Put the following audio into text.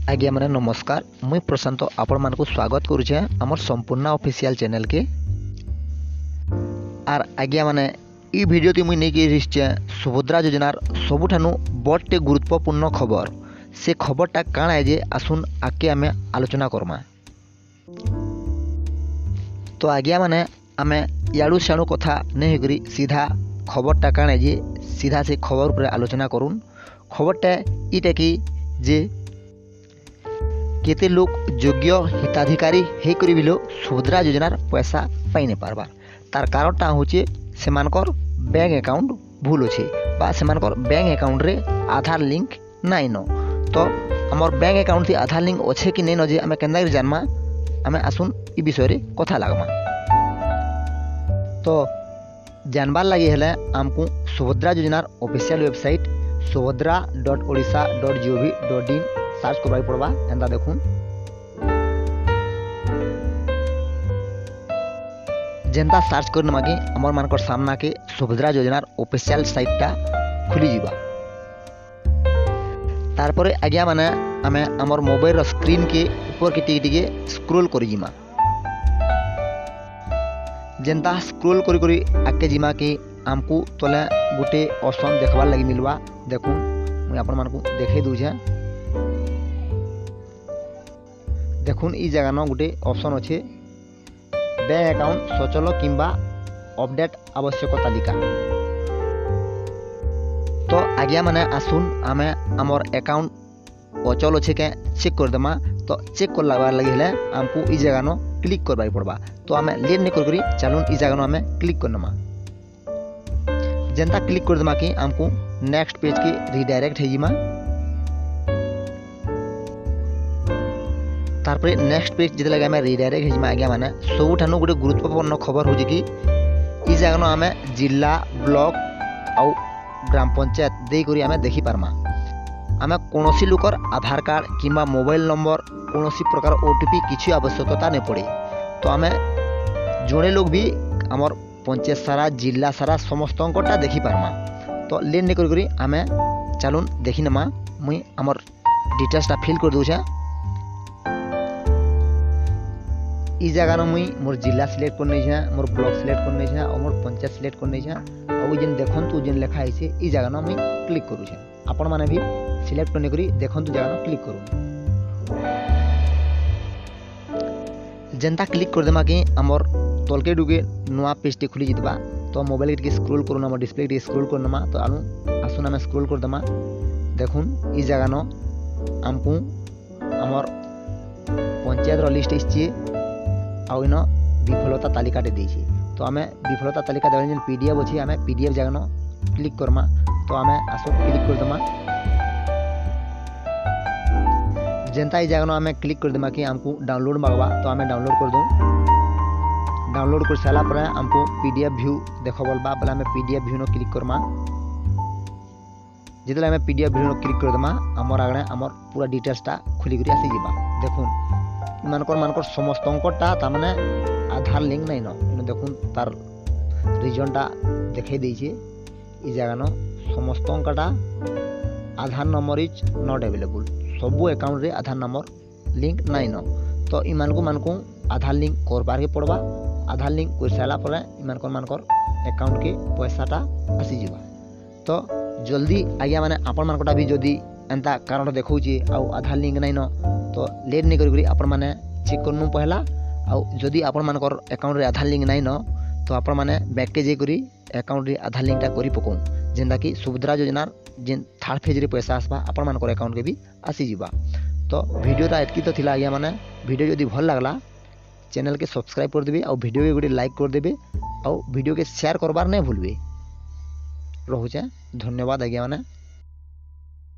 आज्ञा मैंने नमस्कार मुई प्रशांत आपण मान को स्वागत करुचे आमर संपूर्ण ऑफिशियल चैनल के आर आज्ञा मैंने ई वीडियो ती मुई नहीं रिश्चे सुभद्रा योजनार सबुठानु बड़टे गुरुत्वपूर्ण खबर से खबरटा काण है जे आसुन आके आमे आलोचना करमा। तो आज्ञा मैंने आमे याडू शाणु कथा नहीं करी सीधा खबरटा काण है जे सीधा से खबर पर आलोचना करूँ। खबरटा इटा कि जे केते लोग योग्य हिताधिकारी हे करी बिलो सुभद्रा योजनार पैसा पाई नहीं पारबार तार कारणटा होचे सेमानकर बैंक अकाउंट भूल अच्छे बा सेमानकर बैंक अकाउंट रे आधार लिंक नाइन न। तो हमर बैंक अकाउंट थी आधार लिंक अच्छे कि नहीं न जे आमे केंदा जानमा आमे आसुन ई विषय रे कथा लागमा। तो जानबार लगी हेले आमको सुभद्रा योजनार ऑफिशियल वेबसाइट subhadra.odisha.gov.in सर्च करवाई पड़वा। एंदा देखून जेनता सर्च करने मागे अमर मानकर सामना के सुभद्रा योजनार ऑफिशियल साइटटा खुली जीवा। तारपरे आज्ञा माने आमे अमर मोबाइल स्क्रीन के ऊपर के टिके स्क्रॉल करी जिमा। जेनता स्क्रॉल करी करी आके जिमा के आमको तले गोटे ऑप्शन देखबार लगी मिलवा। देखून मुई आपण मानकु देखे दूजे। देखून ई जगह न गोटे ऑप्शन अच्छे बैंक अकाउंट सचल किंबा अपडेट आवश्यक तालिका। तो आज्ञा माने आसुन आमे आमर अकाउंट अचल अच्छे के चेक कर देमा। तो चेक कर लगवार लगी हेले आमको ई जगह न क्लिक करवाई पड़वा। तो आमे लेट नहीं करी चलून ई जगह न आमे क्लिक करनमा। जनता क्लिक कर देमा कि आमको नेक्स्ट पेज के रिडायरेक्ट है जिमा। तारपरे नेक्स्ट पेज जिते लगे रिडायरेक्ट है आज्ञा माने सबुठानु गोटे गुरुत्वपूर्ण खबर हो कि ई जगह न आमे जिला ब्लॉक आउ ग्राम पंचायत दे करी आमे देखि पारमा। आमे कोनोसी लोकर आधार कार्ड किंबा मोबाइल नंबर कोनोसी प्रकार ओटीपी किछि आवश्यकता नहीं पड़े। तो आमे जोड़े लोग भी आमर पंचायत सारा जिला सारा समस्तटा देखि पारमा। तो लेट नहीं करी आमे चलून देखि नमा। मुई आमर डिटेल्सटा फिल कर दूछे। ई जगह न मुई मोर जिला सिलेक्ट करने छे मोर ब्लॉक सिलेक्ट करने छे और मोर पंचायत सिलेक्ट करने छे और जेन देखंतु जेन लिखा है छे ई जगह न मुई क्लिक करू छे। आपण माने भी सिलेक्ट करने करी देखंतु जगह न क्लिक करू। जनता क्लिक कर देमा कि हमर तलके डुगे नवा पेज टे खुली जितबा। तो मोबाइल के स्क्रॉल करू ना डिस्प्ले के स्क्रॉल करनमा। तो आसुन आमे स्क्रॉल कर देमा। देखुन ई जगह न हमकु हमर पंचायत रो लिस्ट इछि आउ इन विफलता तालिकाटे देछि। तो आमे विफलता तालिका देबे जेन पीडीएफ अछि आमे पीडीएफ जगह न क्लिक करमा। तो आमे आसो क्लिक कर देमा। जनता ई जगह न आमे क्लिक कर देमा कि हमको डाउनलोड मांगवा। तो आमे डाउनलोड कर दूं। डाउनलोड कर साला पर हमको पीडीएफ व्यू देखो बोलबा बोला आमे पीडीएफ व्यू न क्लिक करमा। जितले आमे पीडीएफ व्यू न क्लिक कर देमा हमर आगने हमर पूरा डिटेल्सटा खुली करी आसी जिबा। देखुन मानकर समस्तटा ता माने आधार लिंक नहीं न देखुन तार रीजनटा देखाई देछे। ई जगह न समस्तटा आधार नंबर इज नॉट अवेलेबल सबु अकाउंट रे आधार नंबर लिंक नहीं न। तो ई मानकु आधार लिंक करबार के पड़वा। आधार लिंक कर साला पर मानकर अकाउंट के पैसाटा आसी जिबा। तो जल्दी आज्ञा माने आपण मानकटा भी जदी एंता कारण देखौची आउ आधार लिंक नहीं न तो लेट नहीं करी आपण माने चेक करनु पहला। आउ जदी आपण मानकर अकाउंट रे आधार लिंक नहीं न तो आपण माने बैक के जे करी अकाउंट रे आधार लिंकटा करी पकों जेंदा कि सुभद्रा योजनार जेन थर्ड फेज रे पैसा आसबा आपण मानकर अकाउंट के भी आसी जिबा। तो वीडियोटा एतकी तो थिला आज्ञा माने वीडियो जदी भल लागला चैनल के सब्सक्राइब कर देबे और वीडियो के गोटे लाइक कर देबे और वीडियो के शेयर करबार नहीं भूलबे। रहुचे धन्यवाद आज्ञा माने।